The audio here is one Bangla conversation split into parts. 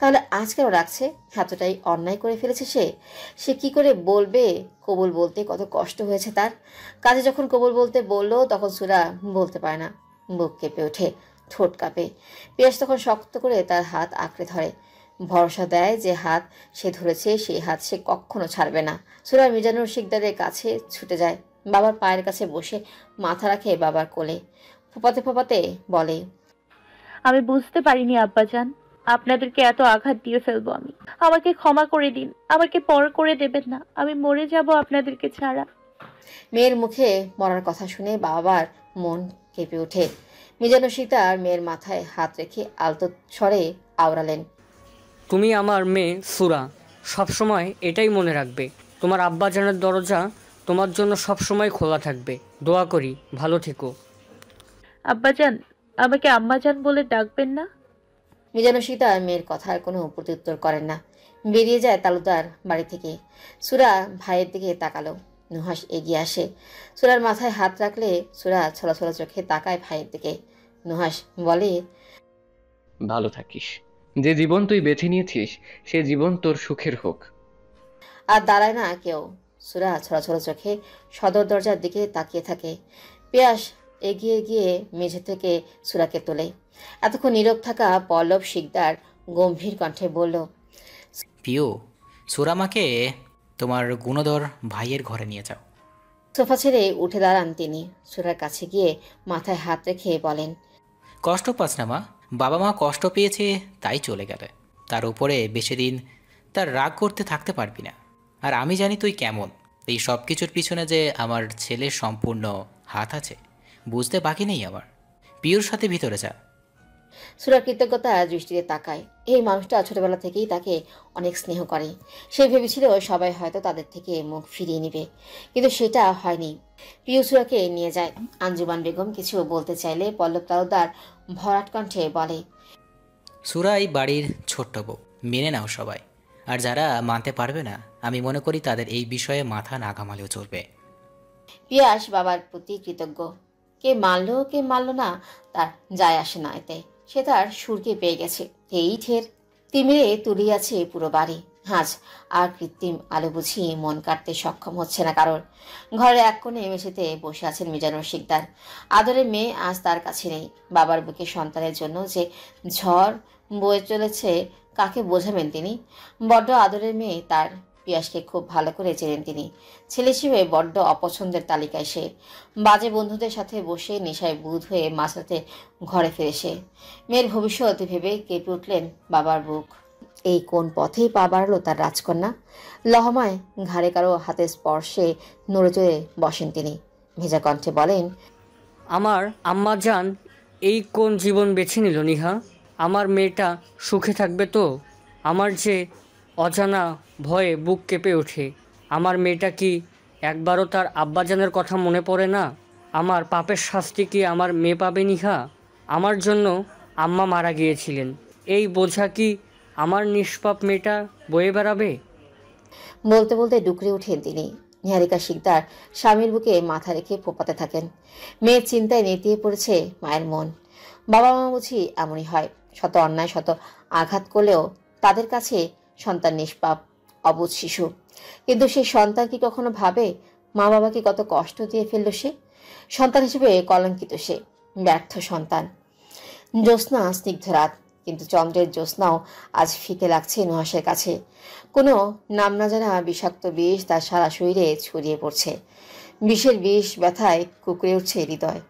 তাহলে আজ কেন রাখছে? এতটাই অন্যায় করে ফেলেছে সে। সে কি করে বলবে? কবুল বলতে কত কষ্ট হয়েছে তার। কাজে যখন কবুল বলতে বললো তখন সুরা বলতে পারে না, বুক কেঁপে ওঠে, ঠোঁট কাঁপে। পিয়াস তখন শক্ত করে তার হাত আঁকড়ে ধরে, ভরসা দেয় যে হাত সে ধরেছে সেই হাত সে কখনো ছাড়বে না। সুরা মিজানুর শিকদারের কাছে ছুটে যায়, বাবার পায়ের কাছে বসে মাথা রাখে বাবার কোলে, ফোপাতে ফোপাতে বলে, আমি বুঝতে পারিনি আব্বাজান, আপনাদেরকে এত আঘাত দিয়ে ফেলবো আমি। আমাকে ক্ষমা করে দিন, আমাকে পর করে দেবেন না, আমি মরে যাব আপনাদেরকে ছাড়া। মেয়ের মুখে মরার কথা শুনে বাবার মন কেঁপে ওঠে। মিজানুর শিকদার মেয়ের মাথায় হাত রেখে আলতো স্বরে আওড়ালেন, তুমি আমার মেয়ে সুরা, সবসময় এটাই মনে রাখবে। তোমার আব্বাজানের দরজা তোমার জন্য সবসময় খোলা থাকবে। দোয়া করি ভালো থেকো। আব্বাজান, আমাকে আম্মাজান বলে ডাকবেন না? মিজানুর শিকদার মেয়ের কথার কোনো প্রত্যুত্তর করেন না, বেরিয়ে যায় তালুকদার বাড়ি থেকে। সুরা ভাইয়ের দিকে তাকালো। নুহাস এগিয়ে আসে, সুরার মাথায় হাত রাখলে সুরা ছলছল চোখে তাকায় ভাইয়ের দিকে। নুহাস বলে, ভালো থাকিস। যে জীবন তুই বেছে নিয়েছিস সে জীবন তোর সুখের হোক। আর দাঁড়ায় না কেউ। সুরা ছলছল চোখে সদর দরজার দিকে তাকিয়ে থাকে। পিয়াস এগিয়ে গিয়ে মেঝে থেকে সুরাকে তোলে। এতক্ষণ নীরব থাকা পল্লব শিকদার গম্ভীর কণ্ঠে বলল, পিও, সুরামাকে তোমার গুণধর ভাইয়ের ঘরে নিয়ে যাও। সোফা ছেড়ে উঠে দাঁড়ান তিনি। সুরার কাছে গিয়ে মাথায় হাত রেখে বলেন, কষ্ট পাস না মা, বাবা মা কষ্ট পেয়েছে তাই চলে গেলে। তার উপরে বেশি দিন তার রাগ করতে থাকতে পারবি না। আর আমি জানি তুই কেমন। এই সব কিছুর পিছনে যে আমার ছেলের সম্পূর্ণ হাত আছে বুঝতে বাকি নেই আমার। পিওর সাথে ভিতরে যা। সুরা কৃতজ্ঞতা দৃষ্টিতে তাকায়। এই মানুষটা ছোটবেলা থেকেই তাকে অনেক স্নেহ করে। সে ভেবেছিল সবাই হয়তো তাদের থেকে মুখ ফিরিয়ে নেবে, কিন্তু সেটা হয়নি। প্রিয় সুরাকে নিয়ে যায়। আঞ্জুমান বেগম কিছু বলতে চাইলে পল্লব তালুকদার ভরাট কণ্ঠে বলে, সুরা এই বাড়ির ছোট্ট বউ, মেনে নাও সবাই। আর যারা মানতে পারবে না আমি মনে করি তাদের এই বিষয়ে মাথা না ঘামালেও চলবে। পিয়াস বাবার প্রতি কৃতজ্ঞ। কে মানলো কে মানলো না তার যায় আসে না এতে। সে তার সুরকে পেয়ে গেছে, এই ঠের। তিমিরে তুলিয়াছে পুরো বাড়ি। আজ আর কৃত্রিম আলো বুঝি মন কাটতে সক্ষম হচ্ছে না কারোর। ঘরের এক কোণে মেঝেতে বসে আছেন মিজানুর শিকদার। আদরের মেয়ে আজ তার কাছে নেই। বাবার বুকে সন্তানের জন্য যে ঝড় বয়ে চলেছে কাকে বোঝাবেন তিনি? বড্ড আদরের মেয়ে তার। পিয়াসকে খুব ভালো করে চেনেন তিনি। ছেলে হিসেবে বড্ড অপছন্দের তালিকায় সে। বাজে বন্ধুদের সাথে বসে নেশায় বুঁদ হয়ে মাঝরাতে ঘরে ফিরে সে। মেয়ের ভবিষ্যৎ ভেবে কেঁপে উঠলেন বাবার বুক। এই কোন পথেই পা বাড়ালো তার রাজকন্যা। লহমায় ঘাড়ে কারো হাতের স্পর্শে নড়ে চড়ে বসেন তিনি। ভেজা কণ্ঠে বলেন, আমার আম্মাজান এই কোন জীবন বেছে নিল নিহা? আমার মেয়েটা সুখে থাকবে তো? আমার যে অজানা ভয়ে বুক কেঁপে ওঠে। আমার মেয়েটা কি একবারও তার আব্বাজানের কথা মনে পড়ে না? আমার পাপের শাস্তি কি আমার মেয়ে পাবে নিহা? আমার জন্য আম্মা মারা গিয়েছিলেন, এই বোঝা কি আমার নিষ্পাপ মেয়েটা বয়ে বেড়াবে? বলতে বলতে ডুকরে উঠেন তিনি। নিহারিকা শিকদার স্বামীর বুকে মাথা রেখে ফোপাতে থাকেন। মেয়ের চিন্তায় নেতিয়ে পড়েছে মায়ের মন। বাবা মা বুঝি এমনই হয়, শত অন্যায় শত আঘাত করলেও তাদের কাছে সন্তান নিষ্পাপ, অবুঝ শিশু। কিন্তু সেই সন্তান কি কখনো ভাবে মা বাবাকে কত কষ্ট দিয়ে ফেলল সে? সন্তান হিসেবে কলঙ্কিত সে, ব্যর্থ সন্তান। জ্যোৎস্না স্নিগ্ধ রাত, কিন্তু চন্দ্রের জ্যোৎস্নাও আজ ফিকে লাগছে নুহাসের কাছে। কোনো নাম না জানা বিষাক্ত বিষ তার সারা শরীরে ছড়িয়ে পড়ছে। বিষের বিষ ব্যথায় কুকড়ে উঠছে হৃদয়।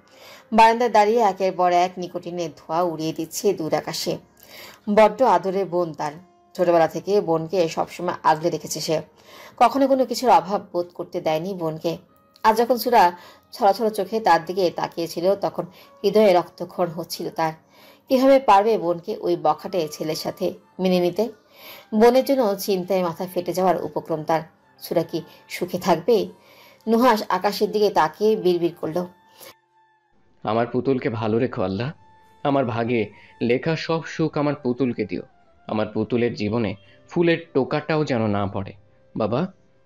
বারান্দায় দাঁড়িয়ে একের পর এক নিকোটিনের ধোঁয়া উড়িয়ে দিচ্ছে দূর আকাশে। বড্ড আদরের বোন তার। ছোটবেলা থেকে বোনকে সবসময় আগলে রেখেছে সে। কখনো কোনো কিছুর অভাব বোধ করতে দেয়নি বোনকে। আজ যখন সুরা ছড়াছড়া চোখে তার দিকে তাকিয়েছিল তখন হৃদয়ে রক্তক্ষরণ হচ্ছিল তার। কিভাবে পারবে বোনকে ওই বখাটে ছেলের সাথে মেনে নিতে? বোনের জন্য চিন্তায় মাথা ফেটে যাওয়ার উপক্রম তার। সুরা কি সুখে থাকবে? নুহাস আকাশের দিকে তাকিয়ে বিড়বিড় করল, আমার পুতুলকে ভালো রেখো আল্লাহ। আমার ভাগে লেখা সব সুখ আমার পুতুলকে দিও। আমার পুতুলের জীবনে ফুলের টোকাটাও যেন না পড়ে। বাবা,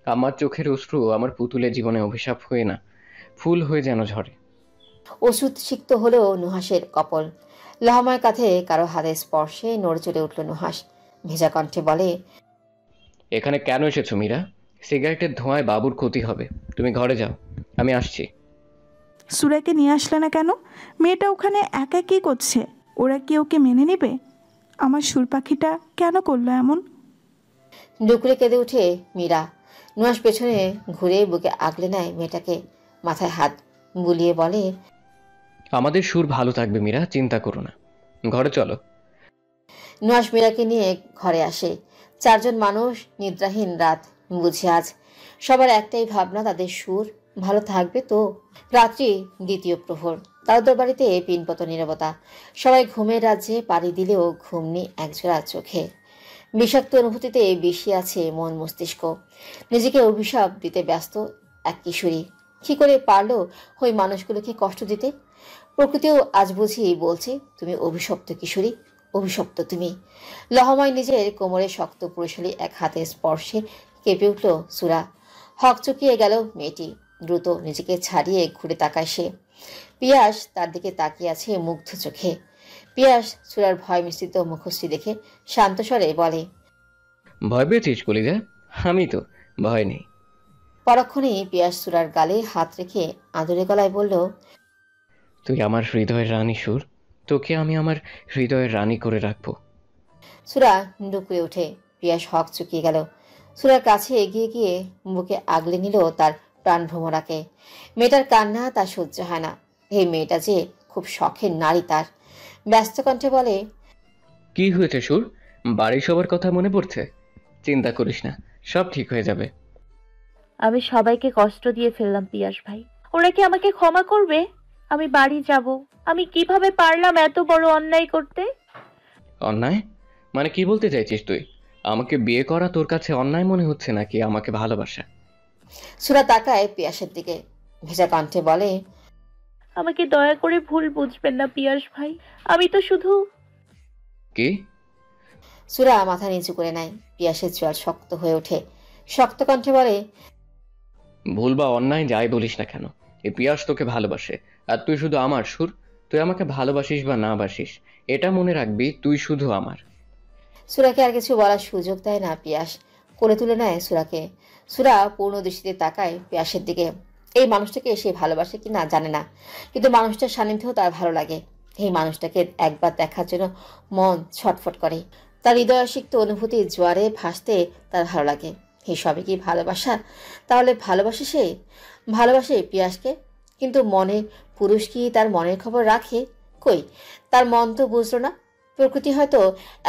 আমার চোখের অশ্রু আমার পুতুলের জীবনে অভিশাপ হয়ে না, ফুল হয়ে যেন ঝরে। ওষুধ সিক্ত হলেও নুহাসের কপল। লহমার কাঁধে কারো হাতের স্পর্শে নড়ে চড়ে উঠল নুহাস। ভেজা কণ্ঠে বলে, এখানে কেন এসেছো মীরা? সিগারেটের ধোঁয়ায় বাবুর ক্ষতি হবে। তুমি ঘরে যাও, আমি আসছি। সুরাকে নিয়ে আসলে না কেন? মেয়েটা ওখানে একা কী করছে? ওরা কি ওকে মেনে নেবে? আমার সুর পাখিটা কেন করলো এমন? ডুকরে কেঁদে উঠে মীরা। নুহাস পেছনে ঘুরে বুকে আগলে নেয় মেয়েটাকে, মাথায় হাত বুলিয়ে বলে, আমাদের সুর ভালো থাকবে মীরা, চিন্তা করো না। ঘরে চলো। নুহাস মীরাকে নিয়ে ঘরে আসে। 4 জন মানুষ, নিদ্রাহীন রাত বুঝি আজ। সবার একটাই ভাবনা, তাদের সুর ভালো থাকবে তো। রাত্রি 2য় প্রহর। তাদের বাড়িতে পিনপত নীরবতা। সবাই ঘুমের রাজ্যে পাড়ি দিলেও ঘুম নেই একজোড়া চোখে। বিষাক্ত অনুভূতিতে বেশি আছে মন মস্তিষ্ক। নিজেকে অভিশাপ দিতে ব্যস্ত এক কিশোরী। কি করে পারলো ওই মানুষগুলোকে কষ্ট দিতে? প্রকৃতিও আজ বুঝি বলছে, তুমি অভিশপ্ত কিশোরী, অভিশপ্ত তুমি। লহময় নিজের কোমরে শক্ত পুরুষালী এক হাতের স্পর্শে কেঁপে উঠল সুরা। হক চুকিয়ে গেল মেয়েটি। দ্রুত নিজেকে ছাড়িয়ে ঘুরে তাকায় সে। পিয়াস তার দিকে তাকিয়ে আছে মুগ্ধ চোখে। পিয়াস সুরার ভয় মিশ্রিত মুখশ্রী দেখে শান্ত স্বরে বলে, ভয় পেয়েছিস কলিজা? আমি তো ভয় নেই। পরক্ষণেই পিয়াস সুরার গালে হাত রেখে আদুরে গলায় বলল, তুই আমার হৃদয়ের রানী সুর, তোকে আমি আমার হৃদয়ের রানী করে রাখবো। সুরা ডুকরে ওঠে। পিয়াস হক চুকিয়ে গেল। সুরার কাছে এগিয়ে গিয়ে বুকে আগলে নিল তার প্রাণভ্রমরাকে। মেয়েটার কান্না তার সহ্য হয় না। এই মেয়েটা যে খুব শখের নারী তার। ব্যস্ত কণ্ঠে বলে, কি হয়েছে সুর? বাড়ির সবার কথা মনে পড়ছে? চিন্তা করিস না, সব ঠিক হয়ে যাবে। আমি সবাইকে কষ্ট দিয়ে ফেললাম পিয়াস ভাই। ওরা কি আমাকে ক্ষমা করবে? আমি বাড়ি যাব। আমি কিভাবে পারলাম এত বড় অন্যায় করতে? অন্যায় মানে কি বলতে চাইছিস তুই? আমাকে বিয়ে করা তোর কাছে অন্যায় মনে হচ্ছে নাকি আমাকে ভালোবাসা? সুরা তাকায় পিয়াসের দিকে। ভেজা কণ্ঠে বলে, আমাকে দয়া করে ভুল বুঝবেন না পিয়াস ভাই। আমি তো শুধু... কি? সুরা মাথা নিচু করে নেয়। পিয়াসের চোয়াল শক্ত হয়ে ওঠে। শক্ত কণ্ঠে বলে, ভুল বা অন্যায় যাই বলিস না কেন, এই পিয়াস তোকে ভালোবাসে। আর তুই শুধু আমার সুর। তুই আমাকে ভালোবাসিস বা না বাসিস, এটা মনে রাখবি, তুই শুধু আমার। সুরাকে আর কিছু বলার সুযোগ দেয় না পিয়াস। কোলে তুলে নেয় সুরাকে। সুরা পূর্ণ দৃষ্টিতে তাকায় পিয়াসের দিকে। এই মানুষটাকে সে ভালোবাসে কিনা জানে না, কিন্তু মানুষটার সান্নিধ্যেও তার ভালো লাগে। এই মানুষটাকে একবার দেখার জন্য মন ছটফট করে। তার হৃদয়াসিক্ত অনুভূতির জোয়ারে ভাসতে তার ভালো লাগে। এই সবই কি ভালোবাসা? তাহলে ভালোবাসে সে? ভালোবাসে পিয়াসকে, কিন্তু মনে পুরুষ কি তার মনের খবর রাখে? কই, তার মন তো বুঝলো না। প্রকৃতি হয়তো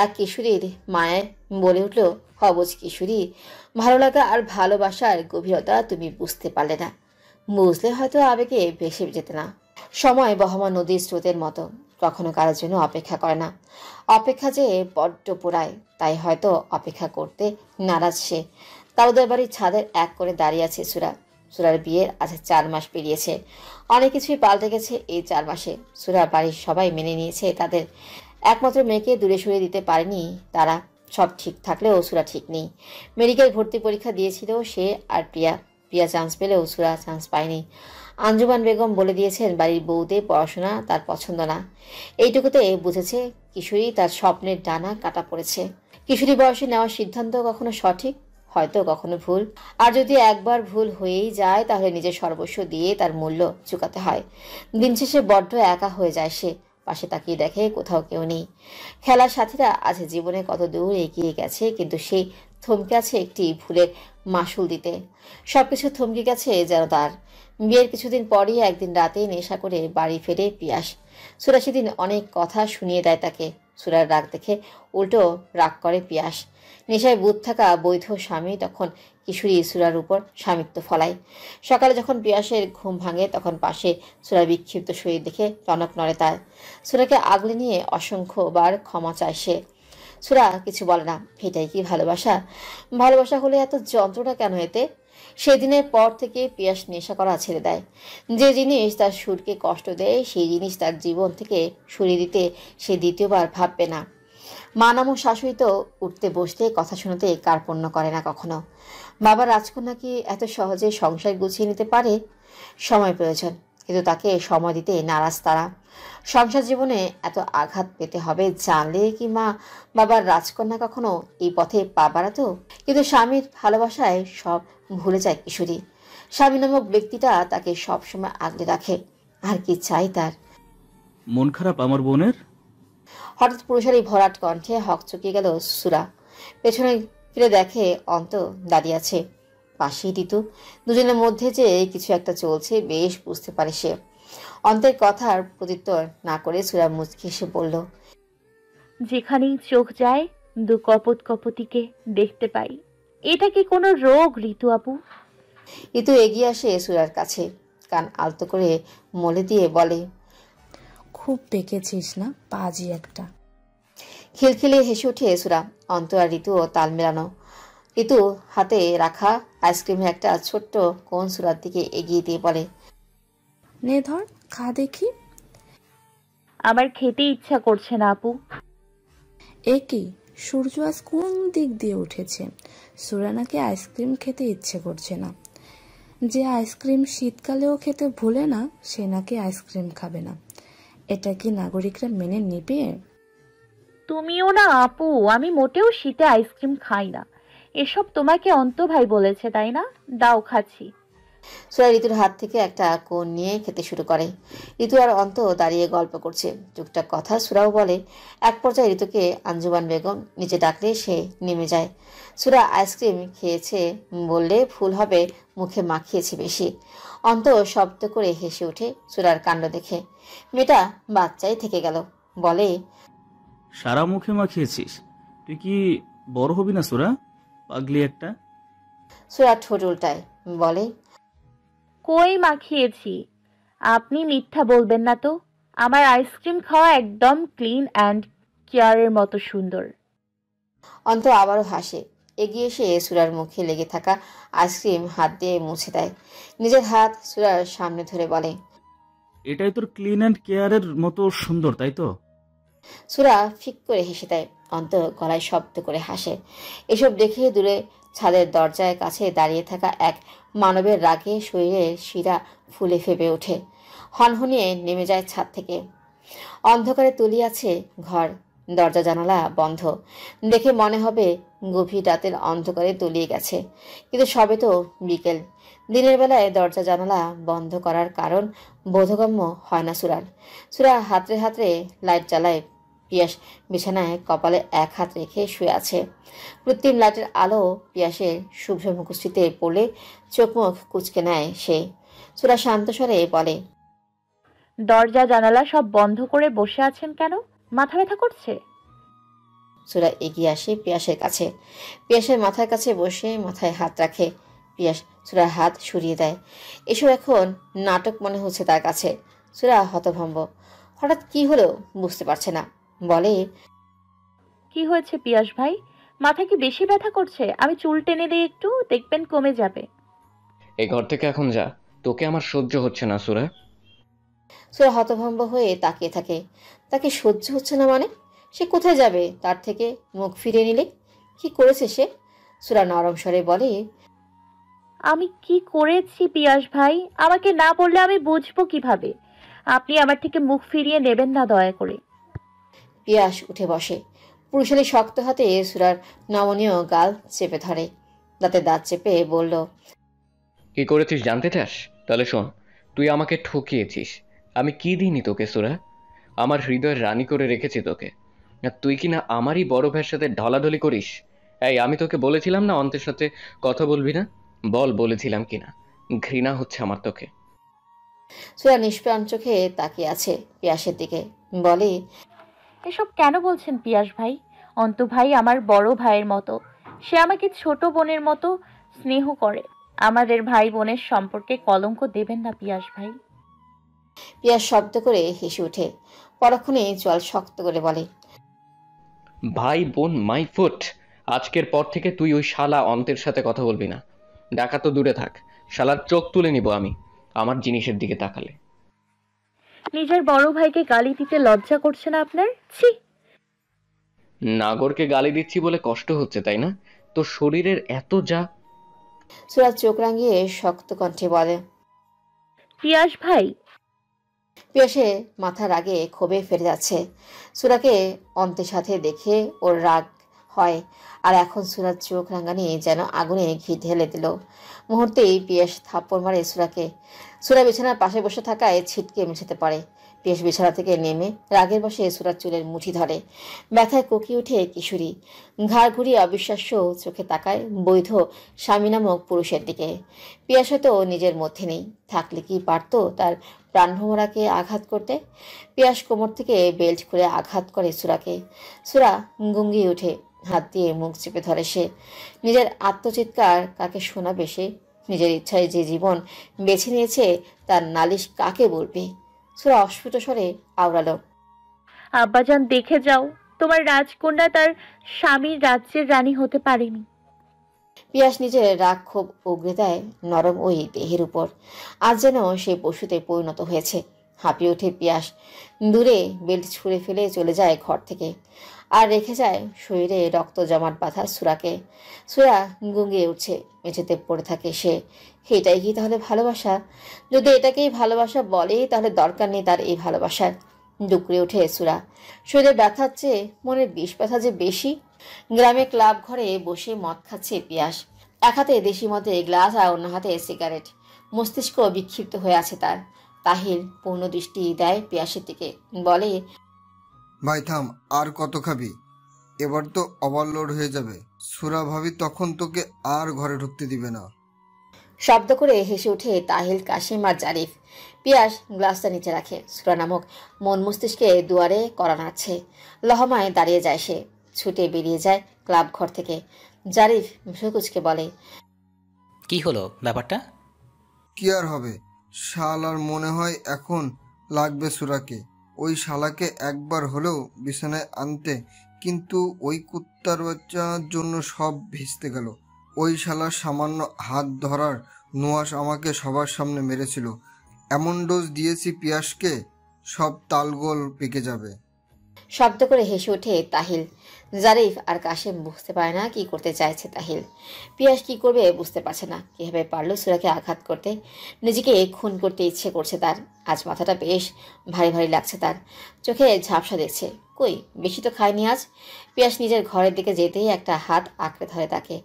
এক কিশোরীর মায়ের বলে উঠল, অবুঝ কিশোরী, ভালো লাগা আর ভালোবাসার গভীরতা তুমি বুঝতে পারলে না। বুঝলে হয়তো আবেগে ভেসে যেতে না। সময় বহমান নদীর স্রোতের মতো, কখনো কারোর জন্য অপেক্ষা করে না। অপেক্ষা যে বড্ড পোড়ায়, তাই হয়তো অপেক্ষা করতে নারাজ সে। তাওদের বাড়ির ছাদের এক করে দাঁড়িয়ে আছে সুরা। সুরার বিয়ের আজ 4 মাস পেরিয়েছে। অনেক কিছুই পাল্টে গেছে এই 4 মাসে। সুরার বাড়ির সবাই মেনে নিয়েছে তাদের একমাত্র মেয়েকে দূরে সরিয়ে দিতে পারেনি তারা। সব ঠিক থাকলেও সুরা ঠিক নেই। মেডিকেল ভর্তি পরীক্ষা দিয়েছিল সে আর প্রিয়া। প্রিয়া চান্স পেলেও সুরা চান্স পায়নি। আঞ্জুমান বেগম বলে দিয়েছেন বাড়ির বউদের পড়াশোনা তার পছন্দ না। এইটুকুতে বুঝেছে কিশোরী তার স্বপ্নের ডানা কাটা পড়েছে। কিশোরী বয়সে নেওয়ার সিদ্ধান্ত কখনো সঠিক, হয়তো কখনো ভুল। আর যদি একবার ভুল হয়েই যায়, তাহলে নিজের সর্বস্ব দিয়ে তার মূল্য চুকাতে হয়। দিন শেষে বড্ড একা হয়ে যায় সে। পাশে তাকিয়ে দেখে কোথাও কেউ নেই। খেলার সাথীরা আজ জীবনে কত দূর এগিয়ে গেছে, কিন্তু সেই থমকে আছে একটি ভুলের মাসুল দিতে। সবকিছু থমকে গেছে যেন তার। বিয়ের কিছুদিন পরই একদিন রাতে নেশা করে বাড়ি ফেরে পিয়াস। সুরা সেদিন অনেক কথা শুনিয়ে দেয় তাকে। সুরার রাগ দেখে উল্টো রাগ করে পিয়াস। নেশায় বুধ থাকা বৈধ স্বামী তখন কিশোরী সুরার উপর স্বামিত্ব ফলায়। সকালে যখন পিয়াসের ঘুম ভাঙে, তখন পাশে সুরার বিক্ষিপ্ত শরীর দেখে টনক নড়ে তার। সুরাকে আগলে নিয়ে অসংখ্যবার ক্ষমা চায় সে। সুরা কিছু বলে না। এটাই কি ভালোবাসা? ভালোবাসা হলে এত যন্ত্রণা কেন এতে? সেদিনের পর থেকে পিয়াস নেশা করা ছেড়ে দেয়। যে জিনিস তার সুরকে কষ্ট দেয়, সেই জিনিস তার জীবন থেকে সরিয়ে দিতে সে দ্বিতীয়বার ভাববে না। মা নামক শাশুড়ি তো উঠতে বসতে কথা শোনাতে কার্পণ্য করে না কখনো। বাবা রাজকন্যা কি এত সহজে সংসার গুছিয়ে নিতে পারে? সময় প্রয়োজন, কিন্তু তাকে সময় দিতে নারাজ তারা। সংসার জীবনে এত আঘাত পেতে হবে জানলে কি মা বাবার রাজকন্যা কখনো এই পথে পা বাড়াতো? কিন্তু স্বামীর ভালোবাসায় সব ভুলে যায় কিশোরী। স্বামী নামক ব্যক্তিটা তাকে সবসময় আগলে রাখে। আর কি চাই তার? মন খারাপ আমার বোনের? হঠাৎ পুরুষের এই ভরাট কণ্ঠে হকচকিয়ে গেল সুরা। পেছনে ফিরে দেখে অন্ত দাঁড়িয়ে আছে, পাশেই ঋতু। দুজনের মধ্যে যে কিছু একটা চলছে বেশ বুঝতে পারে সে। অন্তের কথার প্রত্যুত্তর না করে সুরা মুচকি এসে বলল, যেখানেই চোখ যায় দু কপত কপতিকে দেখতে পাই। এটা কি কোনো রোগ ঋতু আপু? ঋতু এগিয়ে আসে সুরার কাছে, কান আলতো করে মলে দিয়ে বলে, খুব পেকেছিস না পাজি একটা। খিলখিলিয়ে হেসে উঠে সুরা। অন্ত আর ঋতুও তাল মেলানো। ঋতু হাতে রাখা আইসক্রিমের একটা ছোট্ট কোন সুরার দিকে এগিয়ে দিয়ে বলে, নে ধর, খা দেখি। আমার খেতে ইচ্ছা করছে না আপু। এ কি, সূর্য আজ কোন দিক দিয়ে উঠেছে? সুরা নাকি আইসক্রিম খেতে ইচ্ছে করছে না। যে আইসক্রিম শীতকালেও খেতে ভুলে না সে নাকি আইসক্রিম খাবে না। এটা কি নাগরিকরা মেনে নেবে? তুমিও না আপু, আমি মোটেও শীতে আইসক্রিম খাই না। এসব তোমাকে অন্ত ভাই বলেছে তাই না? দাও খাচ্ছি। সুরা ঋতুর হাত থেকে একটা কোন নিয়ে খেতে শুরু করে। ঋতু আর অন্ত দাঁড়িয়ে গল্প করছে, টুকটাক কথা সুরাও বলে। এক পর্যায়ে ঋতুকে আঞ্জুমান বেগম নিচে ডাকলে সে নেমে যায়। সুরা আইসক্রিম খেয়েছে বললে ভুল হবে, মুখে মাখিয়েছে বেশি। অন্ত শব্দ করে হেসে ওঠে সুরার কাণ্ড দেখে। মেয়েটা বাচ্চাই থেকে গেল। বলে, সারা মুখে মাখিয়েছিস? তুই কি বড় হবি না সুরা, পাগলি একটা? সুরা ঠোঁট উল্টায়, বলে, কই মাখিয়েছি? আপনি মিথ্যা বলবেন না তো। আমার আইসক্রিম খাওয়া একদম ক্লিন অ্যান্ড কেয়ারের মতো সুন্দর। অন্ত আবারও হাসে। এগিয়ে এসে সুরার মুখে লেগে থাকা আইসক্রিম হাত দিয়ে মুছে দেয়। নিজের হাত সুরার সামনে ধরে বলে, এটাই তোর ক্লিন অ্যান্ড কেয়ারের মতো সুন্দর, তাই তো? সুরা ফিক করে হেসে দেয়। অন্ত গলায় শব্দ করে হাসে। এসব দেখে দূরে ছাদের দরজার কাছে দাঁড়িয়ে থাকা এক মানবের রাগে শরীরের শিরা ফুলে ফেপে ওঠে। হনহনিয়ে নেমে যায় ছাদ থেকে। অন্ধকারে তলিয়ে আছে ঘর, দরজা জানালা বন্ধ। দেখে মনে হবে গভীর রাতের অন্ধকারে তলিয়ে গেছে, কিন্তু সবে তো বিকেল। দিনের বেলায় দরজা জানালা বন্ধ করার কারণ বোধগম্য হয় না সুরার। সুরা হাতড়ে হাতড়ে লাইট জ্বালায়। পিয়াস বিছানায় কপালে এক হাত রেখে শুয়ে আছে। কৃত্রিম লাইটের আলো পিয়াসের শুভ্র মুখশ্রীতে পড়লে চোখ মুখ কুচকে নেয় সে। সুরা শান্ত স্বরে বলে, দরজা জানালা সব বন্ধ করে বসে আছেন কেন? মাথা ব্যথা করছে? সুরা এগিয়ে আসে পিয়াসের কাছে। পিয়াসের মাথার কাছে বসে মাথায় হাত রাখে। পিয়াস সুরার হাত সরিয়ে দেয়। এসব এখন নাটক মনে হচ্ছে তার কাছে। সুরা হতভম্ব। হঠাৎ কি হলো বুঝতে পারছে না। বলে, কি হয়েছে পিয়াস ভাই? মাথা কি বেশি ব্যথা করছে? আমি চুল টেনে দিই একটু, দেখবেন কমে যাবে। এই ঘর থেকে এখন যা, তোকে আমার সহ্য হচ্ছে না সুরা। সুরা হতভম্ব হয়ে তাকিয়ে থাকে। তাকে সহ্য হচ্ছে না মানে? সে কোথায় যাবে তার থেকে মুখ ফিরিয়ে নিলে? কি করেছে সে? সুরা নরম স্বরে বলে, আমি কি করেছি পিয়াস ভাই? আমাকে না বললে আমি বুঝবো কিভাবে? আপনি আমার থেকে মুখ ফিরিয়ে নেবেন না দয়া করে। পিয়াস উঠে বসে। পুরুষালী শক্ত হাতে সুরার নমনীয় গাল চেপে ধরে। দাঁতে দাঁত চেপে বলল, কি করেছিস জানতে চাস? তাহলে শোন, তুই আমাকে ঠকিয়েছিস। আমি কি দিইনি তোকে সুরা? আমার হৃদয়ের রানী করে রেখেছি তোকে, আর তুই কি না আমারই বড় ভাইয়ের সাথে ঢলাঢলি করিস? এই আমি তোকে বলেছিলাম না অন্তের সাথে কথা বলবি না? বল বলেছিলাম কিনা? ঘৃণা হচ্ছে আমার তোকে। সুরা নিষ্প্রাণ চোখে তাকিয়ে আছে পিয়াসের দিকে। বলে, এসব কেন বলছেন পিয়াস ভাই? অন্তু ভাই আমার বড় ভাইয়ের মতো। সে আমাকে ছোট বোনের মতো স্নেহ করে। আমাদের ভাই বোনের সম্পর্কে কলঙ্ক দেবেন না পিয়াস ভাই। পিয়াস শব্দ করে হেসে ওঠে। পরক্ষণে জল শক্ত করে বলে, ভাই বোন মাই ফুট। আজকের পর থেকে তুই ওই শালা অন্তের সাথে কথা বলবি না। ডাকা তো দূরে থাক, শালার চোখ তুলে নিব আমি আমার জিনিসের দিকে তাকালে। নিজের বড় ভাইকে গালি দিতে লজ্জা করছে না আপনার? ছি! নাগরকে গালি দিচ্ছি বলে কষ্ট হচ্ছে তাই না? তোর শরীরের এত যা। সুরা চোখ রাঙিয়ে শক্ত কণ্ঠে বলে, পিয়াস ভাই, পিয়াসে মাথার আগে ক্ষোভে ফেরে যাচ্ছে। সুরাকে অন্তের সাথে দেখে ওর রাগ হয়, আর এখন সুরার চোখ রাঙানি যেন আগুনে ঘি ঢেলে দিল। মুহূর্তেই পিয়াস থাপ্পড় মারে সুরাকে। সুরা বিছানার পাশে বসে থাকায় ছিটকে মেঝেতে পড়ে। পিয়াস বিছানা থেকে নেমে রাগের বসে সুরার চুলের মুঠি ধরে। ব্যথায় কোকিয়ে ওঠে কিশোরী। ঘাড় ঘুরিয়ে অবিশ্বাস্য চোখে তাকায় বৈধ স্বামী নামক পুরুষের দিকে। পিয়াস হয়তো নিজের মধ্যে নেই, থাকলে কি পারত তার প্রাণভ্রমরাকে আঘাত করতে। পিয়াস কোমর থেকে বেল্ট খুলে আঘাত করে সুরাকে। সুরা গুঙ্গিয়ে ওঠে, হাত দিয়ে মুখ চেপে ধরে সে। নিজের আত্মচিৎকার কাকে শোনাবে সে? নিজের ইচ্ছায় যে জীবন বেছে নিয়েছে তার নালিশ কাকে বলবে? সুরা অস্ফুট স্বরে আওড়ালো, আব্বাজান দেখে যাও, তোমার রাজকন্যা তার স্বামীর রাজ্যের রানী হতে পারেনি। পিয়াস নিজের রাগ ক্ষোভ উগরে দেয় নরম ওই দেহের উপর। আজ যেন সে পশুতে পরিণত হয়েছে। হাঁপিয়ে ওঠে পিয়াস। দূরে বেল্ট ছুঁড়ে ফেলে চলে যায় ঘর থেকে, আর রেখে যায় শরীরে রক্ত জমাট বাঁধা সুরাকে। সুরা গুঙ্গিয়ে উঠছে, মেঝেতে পড়ে থাকে সে। এটাই কি তাহলে ভালোবাসা? যদি এটাকেই ভালোবাসা বলে তাহলে দরকার নেই তার এই ভালোবাসার। ডুকরে ওঠে সুরা। শরীরে ব্যথার চেয়ে মনের বিষ ব্যথা যে বেশি। গ্রামে ক্লাব ঘরে বসে মদ খাচ্ছে পিয়াস। এক হাতে দেশি মদের গ্লাস আর অন্য হাতে সিগারেট। মস্তিষ্ক বিক্ষিপ্ত হয়ে আছে তার। তাহিল পূর্ণ দৃষ্টি দেয় পিয়াসের দিকে, বলে, ভাই থাম, আর কত খাবি? এবার তো ওভারলোড হয়ে যাবে। সুরা ভাবি তখন তোকে আর ঘরে ঢুকতে দিবে না। শব্দ করে হেসে ওঠে তাহিল, কাশিম আর জারিফ। পিয়াস গ্লাসটা নিচে রাখে। সুরা নামক মন মস্তিষ্কে দুয়ারে করা নাড়ছে। লহমায় দাঁড়িয়ে যায় সে। ছুটে বেরিয়ে যায় ক্লাব ঘর থেকে। জারিফ ভ্রুকুচকে বলে, কি হলো ব্যাপারটা? কি আর হবে, শালার মনে হয় এখন লাগবে সুরাকে। ওই শালাকে একবার হলেও বিছানায় আনতে, কিন্তু ওই কুত্তার বাচ্চার জন্য সব ভেস্তে গেল। ওই শালার সামান্য হাত ধরার নোয়াস আমাকে সবার সামনে মেরেছিল। এমন ডোজ দিয়েছি পিয়াসকে, সব তালগোল পেকে যাবে। শব্দ করে হেসে ওঠে তাহিল। জারিফ আর কাশেম বুঝতে পারে না কি করতে চাইছে তাহিল। পিয়াস কি করবে বুঝতে পারছে না। কিভাবে পারলো সুরাকে আঘাত করতে? নিজেকে খুন করতে ইচ্ছে করছে তার। আজ মাথাটা বেশ ভারী ভারী লাগছে তার। চোখে ঝাপসা দেখছে। কই, বেশি তো খায়নি আজ। পিয়াস নিজের ঘরের দিকে যেতেই একটা হাত আঁকড়ে ধরে তাকে।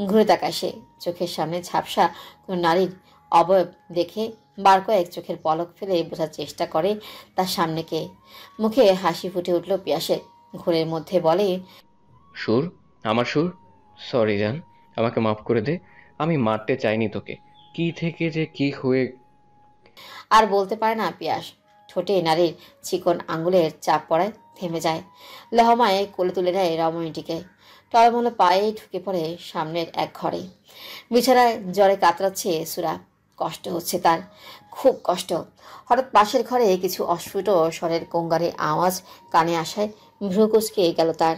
ঘুরে তাকায় সে। চোখের সামনে ঝাপসা কোনো নারীর অবয়ব দেখে বার কয়েক চোখের পলক ফেলে বোঝার চেষ্টা করে তার সামনে কে। মুখে হাসি ফুটে উঠল পিয়াসের। ঘোরের মধ্যে বলে, সুর, আমার সুর, সরি জান, আমাকে মাফ করে দে। আমি মারতে চাইনি তোকে। কি থেকে যে কি হয়ে। আর বলতে পারে না পিয়াস। ঠোঁটে নারীর চিকন আঙ্গুলের চাপ পড়ায় থেমে যায়। লহমায় কোলে তুলে নেয় রমণীটিকে। টলমলো পায়ে ঢুকে পড়ে সামনের এক ঘরে। বিছানায় জ্বরে কাতরাচ্ছে সুরা। কষ্ট হচ্ছে তার, খুব কষ্ট। হঠাৎ পাশের ঘরে কিছু অস্ফুট স্বরের গঙ্গারের আওয়াজ কানে আসায় ভ্রুকুচকে গেল তার।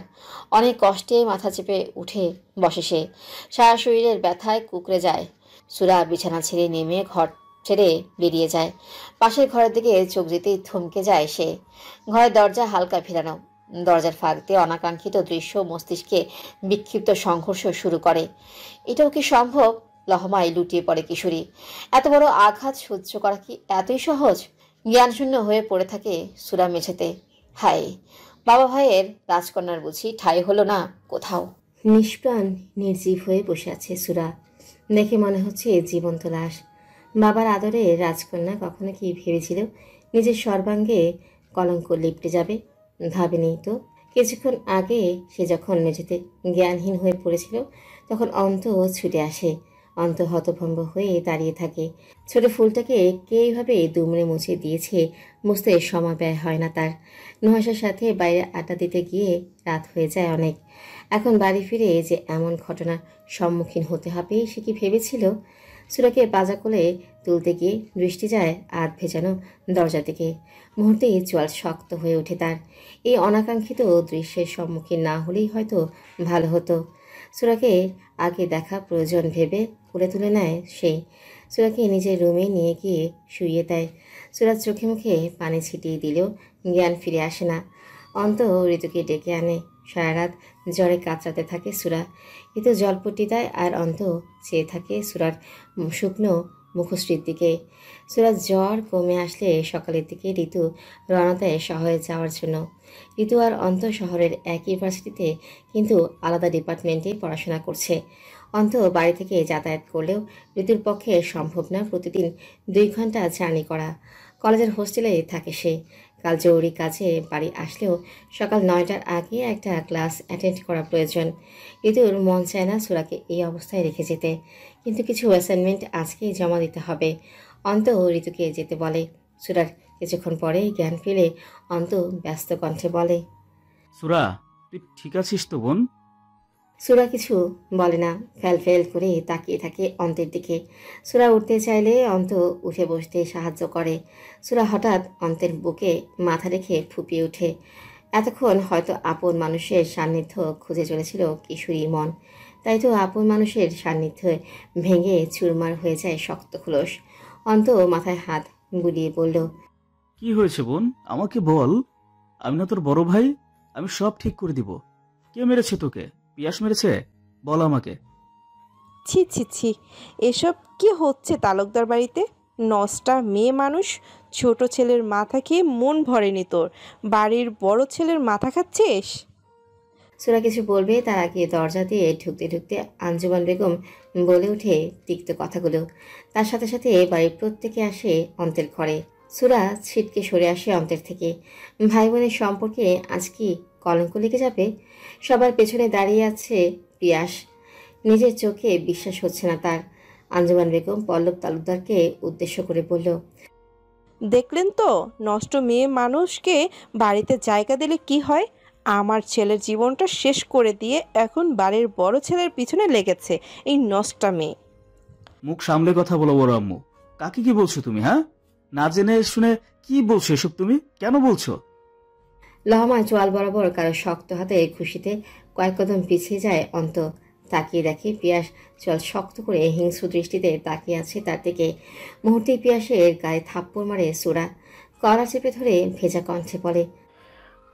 অনেক কষ্টে মাথা চেপে উঠে বসে সে। সারা শরীরের ব্যথায় কুকড়ে যায়। সুরা বিছানা ছেড়ে নেমে ঘর ছেড়ে বেরিয়ে যায়। পাশের ঘরের দিকে চোখ যেতেই থমকে যায় সে। ঘরের দরজা হালকা ফেরানো। দরজার ফাঁক দিয়ে অনাকাঙ্ক্ষিত দৃশ্য মস্তিষ্কে বিক্ষিপ্ত সংঘর্ষ শুরু করে। এটাও কি সম্ভব? লহমায় লুটিয়ে পড়ে কিশোরী। এত বড় আঘাত সহ্য করা কি এতই সহজ? জ্ঞানশূন্য হয়ে পড়ে থাকে সুরা মেঝেতে। হায়, বাবা ভাইয়ের রাজকন্যার বুঝি ঠাঁই হলো না কোথাও। নিষ্প্রাণ নির্জীব হয়ে বসে আছে সুরা। দেখে মনে হচ্ছে জীবন্ত লাশ। বাবার আদরে রাজকন্যা কখনো কি ভেবেছিল নিজের সর্বাঙ্গে কলঙ্ক লিপটে যাবে? ভাবেনি তো। কিছুক্ষণ আগে সে যখন মেঝেতে জ্ঞানহীন হয়ে পড়েছিল তখন অন্ত ছুটে আসে। অন্ত হতভম্ব হয়ে দাঁড়িয়ে থাকে। ছোট ফুলটাকে কে এইভাবে দুমড়ে মুছে দিয়েছে বুঝতে সময় ব্যয় হয় না তার। নুহাসের সাথে বাইরে আড্ডা দিতে গিয়ে রাত হয়ে যায় অনেক। এখন বাড়ি ফিরে যে এমন ঘটনার সম্মুখীন হতে হবে সে কি ভেবেছিল? সুরাকে পাজা কোলে তুলতে গিয়ে দৃষ্টি যায় আধ ভেজানো দরজা দিকে। মুহূর্তেই চোয়াল শক্ত হয়ে ওঠে তার। এই অনাকাঙ্ক্ষিত দৃশ্যের সম্মুখীন না হলেই হয়তো ভালো হতো। সুরাকে আগে দেখা প্রয়োজন ভেবে কোলে তুলে নেয় সেই। সুরাকে নিজের রুমে নিয়ে গিয়ে শুইয়ে দেয়। সুরার চোখে মুখে পানি ছিটিয়ে দিলেও জ্ঞান ফিরে আসে না। অন্ত ঋতুকে ডেকে আনে। সারা রাত জ্বরে কাতরাতে থাকে সুরা। ঋতু জলপট্টি দেয় আর অন্ত চেয়ে থাকে সুরার শুকনো মুখশ্রীর দিকে। সুরাজ জ্বর কমে আসলে সকালের দিকে ঋতু রওনা দেয় শহরে যাওয়ার জন্য। ঋতু আর অন্ত শহরের এক ইউনিভার্সিটিতে, কিন্তু আলাদা ডিপার্টমেন্টে পড়াশোনা করছে। অন্ত বাড়ি থেকে যাতায়াত করলেও ঋতুর পক্ষে সম্ভব না প্রতিদিন 2 ঘন্টা জার্নি করা। কলেজের হোস্টেলে থাকে সে। কাল জরুরি কাজে বাড়ি আসলেও সকাল 9টার আগে একটা ক্লাস অ্যাটেন্ড করা প্রয়োজন। ঋতুর মন চায় না সুরাকে এই অবস্থায় রেখে যেতে, কিন্তু কিছু অ্যাসাইনমেন্ট আজকেই জমা দিতে হবে। অন্ত ঋতুকে যেতে বলে। সুরার কিছুক্ষণ পরে জ্ঞান ফিরে অন্ত ব্যস্ত কণ্ঠে বলে, সুরা, তুই ঠিক আছিস তো বোন? সুরা কিছু বলে না, ফেল করে তাকিয়ে থাকে অন্তের দিকে। সুরা উঠতে চাইলে অন্ত উঠে বসতে সাহায্য করে। সুরা হঠাৎ অন্তের বুকে মাথা রেখে ফুপিয়ে ওঠে। এতক্ষণ হয়তো আপন মানুষের সান্নিধ্য খুঁজে চলেছিল কিশোরী মন, তাই তো আপন মানুষের সান্নিধ্যে ভেঙে চুরমার হয়ে যায় শক্ত খোলস। অন্ত মাথায় হাত বুলিয়ে বলল, কি হয়েছে বোন, আমাকে বল। আমি না তোর বড় ভাই? আমি সব ঠিক করে দিব। কে মেরেছে তোকে? পিয়াস মেরেছে? বল আমাকে। ছি ছি ছি, এসব কি হচ্ছে তালুকদার বাড়িতে? নষ্টা মেয়ে মানুষ, ছোট ছেলের মাথা খেয়ে মন ভরেনি তোর, বাড়ির বড় ছেলের মাথা খাচ্ছিস? সুরা কিছু বলবে তার আগে দরজা দিয়ে ঢুকতে ঢুকতে আঞ্জুমান বেগম বলে ওঠে তিক্ত কথাগুলো। তার সাথে সাথে বাড়ির প্রত্যেকে আসে অন্তের ঘরে। সুরা ছিটকে সরে আসে অন্তের থেকে। ভাই বোনের সম্পর্কে আজ কি কলঙ্ক লেগে যাবে? সবার পেছনে দাঁড়িয়ে আছে পিয়াস। নিজের চোখে বিশ্বাস হচ্ছে না তার। আঞ্জুমান বেগম পল্লব তালুকদারকে উদ্দেশ্য করে বলল, দেখলেন তো, নষ্ট মেয়ে মানুষকে বাড়িতে জায়গা দিলে কি হয়? আমার ছেলের জীবনটা শেষ করে দিয়ে এখন বাড়ির বড় ছেলের পিছনে লেগেছে এই নষ্টা মেয়ে। মুখ সামলে কথা বলো বড় আম্মু। কাকে কি বলছো তুমি? হ্যাঁ, না জেনে শুনে কি বলছো এসব? তুমি কেন বলছো? লহমা চোয়াল বরাবর কারো শক্ত হাতে খুশিতে কয়েক কদম পিছিয়ে যায় অন্ত। তাকিয়ে দেখে পিয়াস চোয়াল শক্ত করে হিংস্র দৃষ্টিতে তাকিয়ে আছে তার দিকে। মুহূর্তে পিয়াসের গায়ে থাপ্পড় মারে সুরা। কলা চেপে ধরে ভেজা কণ্ঠে বলে,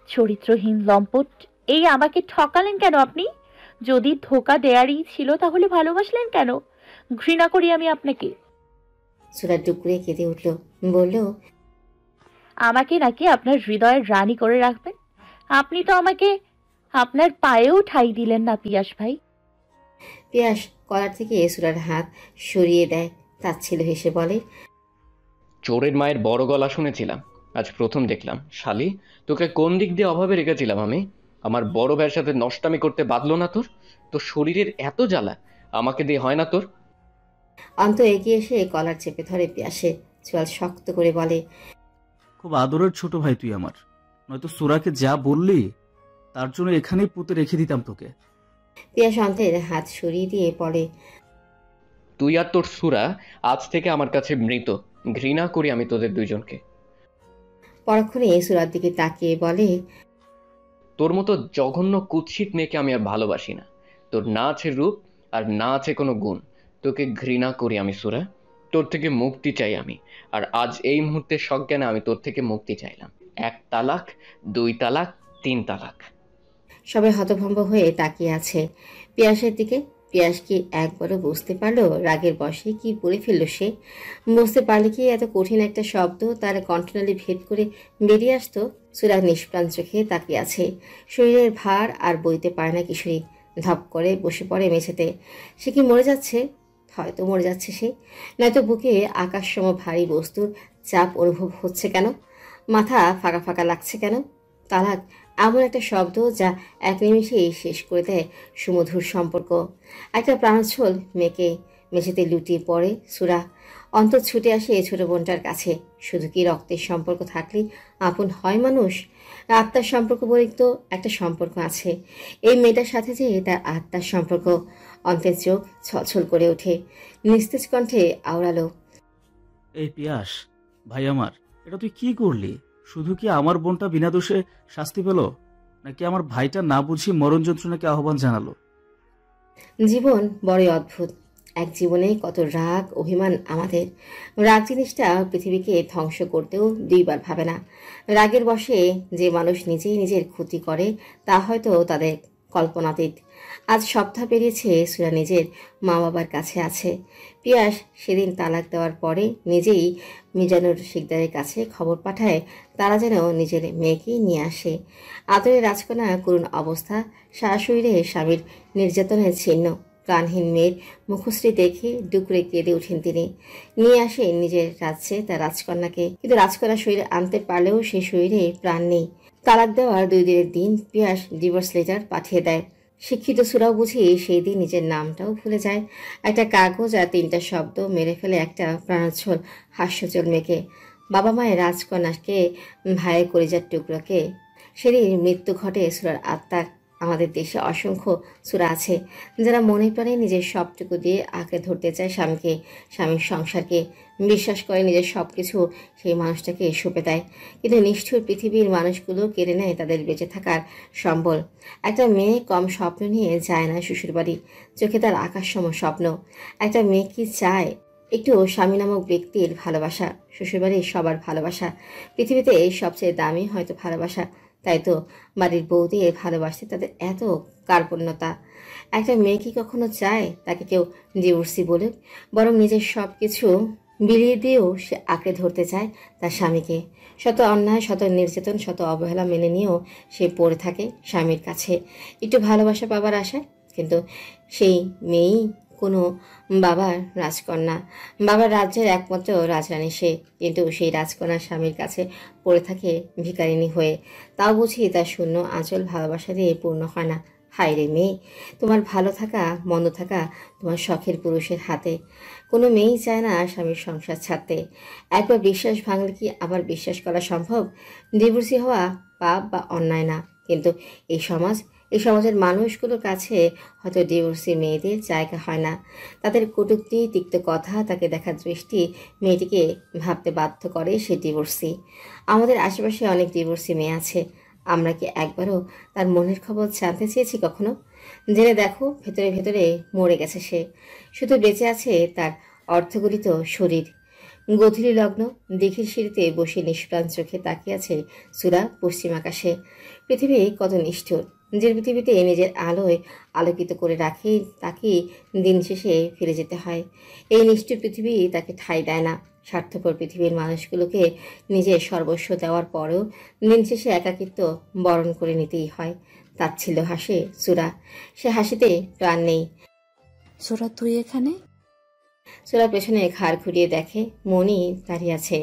চরিত্রহীন লম্পট, এই আমাকে ঠকালেন কেন আপনি? যদি ধোকা দেয়ারই ছিল তাহলে ভালোবাসলেন কেন? ঘৃণা করি আমি আপনাকে। সুরা ডুকরে কেঁদে উঠল, বলল, আমাকে নাকি আপনার হৃদয়ের রানী করে রাখবেন? আপনি তো আমাকে আপনার পায়েও ঠাঁই দিলেন না পিয়াস ভাই। পিয়াস কলার থেকে সুরার হাত সরিয়ে দেয়। তাচ্ছিল হেসে বলে, চোরের মায়ের বড় গলা শুনেছিলাম, আজ প্রথম দেখলাম। শালি, তোকে কোন দিক দিয়ে অভাবে রেখেছিলাম আমি? আমার বড় ভাইয়ের সাথে নষ্টামি করতে বাদলো না তোর? তোর শরীরের এত জ্বালা আমাকে দিয়ে হয় না তোর? অন্ত এগিয়ে এসে কলার চেপে ধরে পিয়াসে চোয়াল শক্ত করে বলে, খুব আদরের ছোট ভাই তুই আমার। নয়তো সুরাকে যা বললি তার জন্য এখানেই পুঁতে রেখে দিতাম তোকে। পিয়াস অন্তের হাত সরিয়ে দিয়ে বলে, তুই আর তোর সুরা আজ থেকে আমার কাছে মৃত। ঘৃণা করি আমি তোদের দুইজনকে। পরক্ষণে সুরার দিকে তাকিয়ে বলে, তোর মতো জঘন্য কুৎসিত মেয়েকে আমি আর ভালোবাসি না। তোর না আছে রূপ আর না আছে কোনো গুণ। তোকে ঘৃণা করি আমি সুরা। তোর থেকে মুক্তি চাই আমি। আর আজ এই মুহূর্তে সজ্ঞানে আমি তোর থেকে মুক্তি চাইলাম। 1 তালাক, 2 তালাক, 3 তালাক। সবাই হতভম্ব হয়ে তাকিয়ে আছে পিয়াসের দিকে। পিয়াস কি একবারও বুঝতে পারলো রাগের বশে কি বলে ফেললো সে? বুঝতে পারলে কি এত কঠিন একটা শব্দ তার কণ্ঠনালী ভেদ করে বেরিয়ে আসতো? সুরা নিষ্প্রাণ চোখে তাকিয়ে আছে। শরীরের ভার আর বইতে পারে না কিশোরী। ধপ করে বসে পড়ে মেঝেতে। সে কি মরে যাচ্ছে? হয়তো মরে যাচ্ছে সে, নয়তো বুকে আকাশসম ভারী বস্তুর চাপ অনুভব হচ্ছে কেন? মাথা ফাঁকা ফাঁকা লাগছে কেন? তালাক এমন একটা শব্দ যা এক নিমিষেই শেষ করে দেয় সুমধুর সম্পর্ক। একটা প্রাণোচ্ছল মেয়েকে মেঝেতে লুটিয়ে পড়ে সুরা। অন্তর ছুটে আসে ছোট বোনটার কাছে। শুধু কি রক্তের সম্পর্ক থাকলে আপন হয় মানুষ? আত্মার সম্পর্ক বলে তো একটা সম্পর্ক আছে। এই মেয়েটার সাথে যে তার আত্মার সম্পর্ক। অন্তের চোখ ছলছল করে ওঠে। নিস্তেজ কণ্ঠে আওড়ালো, এই পিয়াস ভাই আমার, এটা তুই কি করলি? শুধু কি আমার বোনটা বিনা দোষে শাস্তি পেল, নাকি আমার ভাইটা না বুঝি মরণ যন্ত্রণাকে আহ্বান জানালো? জীবন বড়ই অদ্ভুত। এক জীবনে কত রাগ অভিমান আমাদের। রাগ জিনিসটা পৃথিবীকে ধ্বংস করতেও 2 বার ভাবে না। রাগের বশে যে মানুষ নিজেই নিজের ক্ষতি করে তা হয়তো তাদের কল্পনাতীত। আজ সপ্তাহ পেরিয়েছে সুরা নিজের মা বাবার কাছে আছে। পিয়াস সেদিন তালাক দেওয়ার পরে নিজেই মিজানুর শিকদারের কাছে খবর পাঠায় তারা যেন নিজের মেয়েকেই নিয়ে আসে। আদরের রাজকন্যা করুণ অবস্থা, শাশুড়িরে স্বামীর নির্যাতনের ছিন্ন প্রাণহীন মেয়ের মুখশ্রী দেখে ডুকরে কেঁদে ওঠেন তিনি। নিয়ে আসে নিজের রাজ্যে তার রাজকন্যাকে, কিন্তু রাজকন্যা শরীরে আনতে পারলেও সেই শরীরে প্রাণ নেই। তালাক দেওয়ার 2 দিনের দিন পিয়াস ডিভোর্স লেটার পাঠিয়ে দেয়। শিক্ষিত সুরাও বুঝি সেই দিন নিজের নামটাও ভুলে যায়। একটা কাগজ আর 3টা শব্দ মেরে ফেলে একটা প্রাণোচ্ছল হাস্যচল মেয়েকে। বাবা মায়ের রাজকন্যাকে, ভাইয়ের কলিজার টুকরোকে। সেদিন মৃত্যু ঘটে সুরার আত্মার। আমাদের দেশে অসংখ্য সুরা আছে যারা মনে প্রাণে নিজের সবটুকু দিয়ে আঁকড়ে ধরতে চায় স্বামীকে, স্বামীর সংসারকে। বিশ্বাস করে নিজের সব কিছু সেই মানুষটাকে সঁপে দেয়, কিন্তু নিষ্ঠুর পৃথিবীর মানুষগুলো কেড়ে নেয় তাদের বেঁচে থাকার সম্বল। একটা মেয়ে কম স্বপ্ন নিয়ে যায় না শ্বশুরবাড়ি, চোখে তার আকাশসম স্বপ্ন। একটা মেয়ে কি চায়? একটু স্বামী নামক ব্যক্তির ভালোবাসা। শ্বশুরবাড়ির সবার ভালোবাসা পৃথিবীতে সবচেয়ে দামি হয়তো ভালোবাসা। তাই তো বাড়ির বউদের ভালোবাসতে তাদের এত কার্পণ্যতা। একটা মেয়ে কি কখনো চায় তাকে কেউ ডিভোর্সি বলুক? বরং নিজের সব কিছু বিলিয়ে দিয়েও সে আঁকড়ে ধরতে চায় তার স্বামীকে। শত অন্যায়, শত নির্যাতন, শত অবহেলা মেনে নিয়েও সে পড়ে থাকে স্বামীর কাছে একটু ভালোবাসা পাবার আশায়। কিন্তু সেই মেয়েই কোনো বাবার রাজকন্যা, বাবার রাজ্যের একমাত্র রাজরানী সে, কিন্তু সেই রাজকন্যা স্বামীর কাছে পড়ে থাকে ভিখারিনী হয়ে। তাও বুঝি তার শূন্য আঁচল ভালোবাসা দিয়ে পূর্ণ হয় না। হায় রে মেয়ে, তোমার ভালো থাকা মন্দ থাকা তোমার শখের পুরুষের হাতে। কোনো মেয়েই চায় না স্বামীর সংসার ছাড়তে। একবার বিশ্বাস ভাঙলে কি আবার বিশ্বাস করা সম্ভব? ডিভোর্সি হওয়া পাপ বা অন্যায় না, কিন্তু এই সমাজের মানুষগুলোর কাছে হয়তো ডিভোর্সি মেয়েদের জায়গা হয় না। তাদের কটূক্তি, তিক্ত কথা, তাকে দেখার দৃষ্টি মেয়েটিকে ভাবতে বাধ্য করে সে ডিভোর্সি। আমাদের আশেপাশে অনেক ডিভোর্সি মেয়ে আছে। আমরা কি একবারও তার মনের খবর জানতে চেয়েছি কখনো? জেনে দেখো, ভেতরে ভেতরে মরে গেছে সে, শুধু বেঁচে আছে তার অর্ধগলিত শরীর। গধূলি লগ্ন, দিঘির সিঁড়িতে বসে নিষ্প্রাণ চোখে তাকিয়ে আছে সুরা পশ্চিম আকাশে। পৃথিবী কত নিষ্ঠুর, যে পৃথিবীতে নিজের আলোয় আলোকিত করে রাখে তাকে দিন শেষে ফিরে যেতে হয়। এই নিষ্ঠুর পৃথিবী তাকে ঠাঁই দেয় না। স্বার্থপর পৃথিবীর মানুষগুলোকে নিজের সর্বস্ব দেওয়ার পরেও দিন শেষে একাকিত্ব বরণ করে নিতেই হয়। তাচ্ছিল্য হাসে সুরা, সে হাসিতে প্রাণ নেই। সুরা, তুই এখানে? সুরা পেছনে ঘাড় ঘুরিয়ে দেখে মণি দাঁড়িয়ে আছে।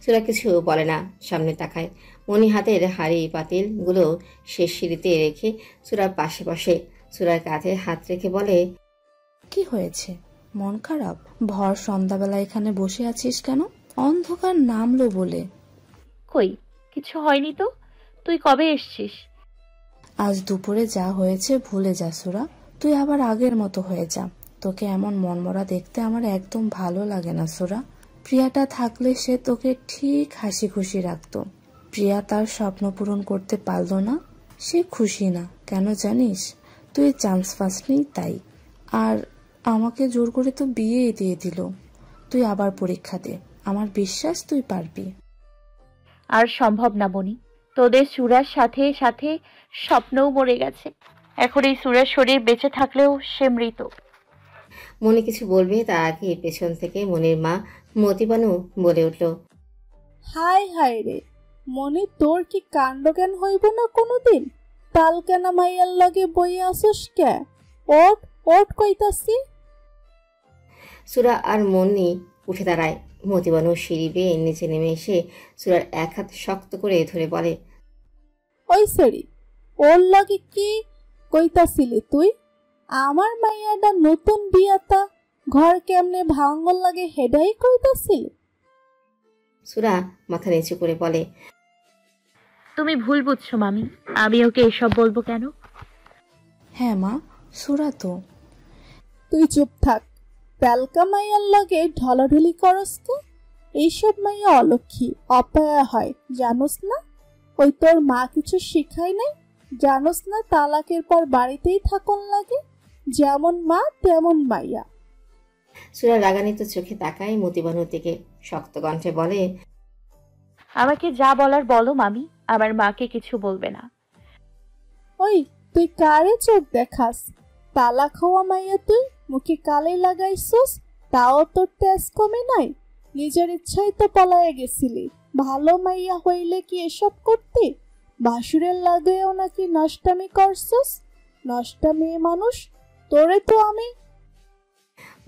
সুরা কিছু বলে না, সামনে তাকায়। মণি হাতের হাঁড়ি পাতিলগুলো শেষ সিঁড়িতে রেখে সুরার পাশে বসে। সুরার কাঁধে হাত রেখে বলে, কি হয়েছে? মন খারাপ? ভর সন্ধ্যাবেলা এখানে বসে আছিস কেন? অন্ধকার নামলো বলে। কই, কিছু হয়নি তো। তুই কবে এসছিস? আজ দুপুরে যা হয়েছে ভুলে যা সুরা। তুই আবার আগের মতো হয়ে যা। তোকে এমন মনমরা দেখতে আমার একদম ভালো লাগে না সুরা। প্রিয়াটা থাকলে সে তোকে ঠিক হাসি খুশি রাখতো। প্রিয়া তার স্বপ্ন পূরণ করতে পারলো না, সে খুশি না। কেন জানিস? তুই চান্স পাসনি তাই। আর আমাকে জোর করে তো বিয়েই দিয়ে দিল। তুই আবার পরীক্ষা দে, আমার বিশ্বাস তুই পারবি। আর সম্ভব না বনি, তোদের সুরার সাথে সাথে স্বপ্নও মরে গেছে। এখন এই সুরার শরীর বেঁচে থাকলেও সে মৃত। মনি কিছু বলবে তার আগে পেছন থেকে মনির মা মতিবানু বলে উঠল, হায় হায় রে মনি, তোর কি কাণ্ডজ্ঞান হইব না কোনোদিন? তাল কেনা মাইয়ার লাগে বইয়ে আসস কে? ওট ওট কইতাছি। সুরা আর মনি উঠে দাঁড়ায়। মতিবানু সিঁড়ি বেয়ে নিচে নেমে এসে সুরার এক হাত শক্ত করে ধরে বলে, ওই সরি, ওর লাগে কি কইতাছিলি তুই? আমার মাইয়াটা নতুন বিয়াতা, ঘর কেমনে ভাঙল লাগে হেডাই কইতাছিলি? সুরা মাথা নিচু করে বলে, তুমি ভুল বুঝছো মামি, আমি ওকে এসব বলবো কেন? হ্যাঁ মা, সুরা তো। তুই চুপ থাক। তেলকা মাইয়ার লাগে ঢলাঢলি করস কে? এইসব মাইয়া অলক্ষী, অপয়া হয়, জানোস না? ওই তোর মা কিছু শিখায় নাই? জানোস না তালাকের পর বাড়িতেই থাকুন লাগে? যেমন মা তেমন মাইয়া। সুরা রাগান্বিত চোখে তাকায় মতিবানুর দিকে, শক্ত কণ্ঠে বলে, আমাকে যা বলার বলো মামি, আমার মাকে কিছু বলবে না। ওই তুই কারে চোখ দেখাস? তালা খাওয়া মাইয়া তুই, মুখে কালি লাগাইছস, তাও তোর তেজ কমে নাই? নিজের ইচ্ছাই তো পলায়ে গেছিলি। ভালো মাইয়া হইলে কি এসব করতি? ভাসুরের লাগেও নাকি নষ্টামি করছস? নষ্টা মেয়ে মানুষ, তোরে তো আমি।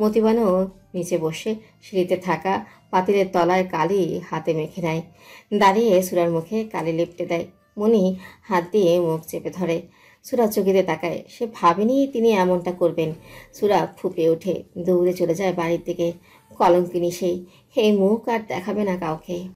মতিবানও নিচে বসে সিঁড়িতে থাকা পাতিলের তলায় কালি হাতে মেখে নেয়। দাঁড়িয়ে সুরার মুখে কালি লেপটে দেয়। মনি হাত দিয়ে মুখ চেপে ধরে। সুরা চকিতে তাকায়। সে ভাবেনি তিনি এমনটা করবেন। সুরা ফুঁপে ওঠে, দৌড়ে চলে যায় বাড়ির দিকে। কলঙ্কিনী সেই, এই মুখ আর দেখাবে না কাউকে।